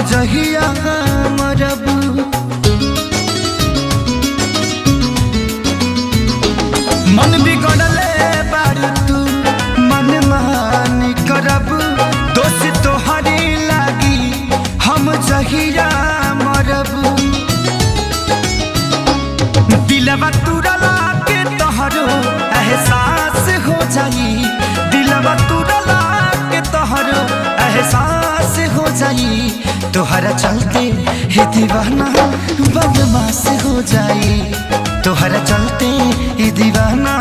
जहिया मरब। मन बिगड़ले बारू तू मन मानी करब, दोष तोहरी लागी हम जहिया मरब। दिलवा तुरला के तोहरो एहसास हो जाई, दिलवा तुरला के तोहरो एहसास हो जाई। तोहरा चलते ही दीवाना बदमाश हो जाई, तोहरा चलते ही दीवाना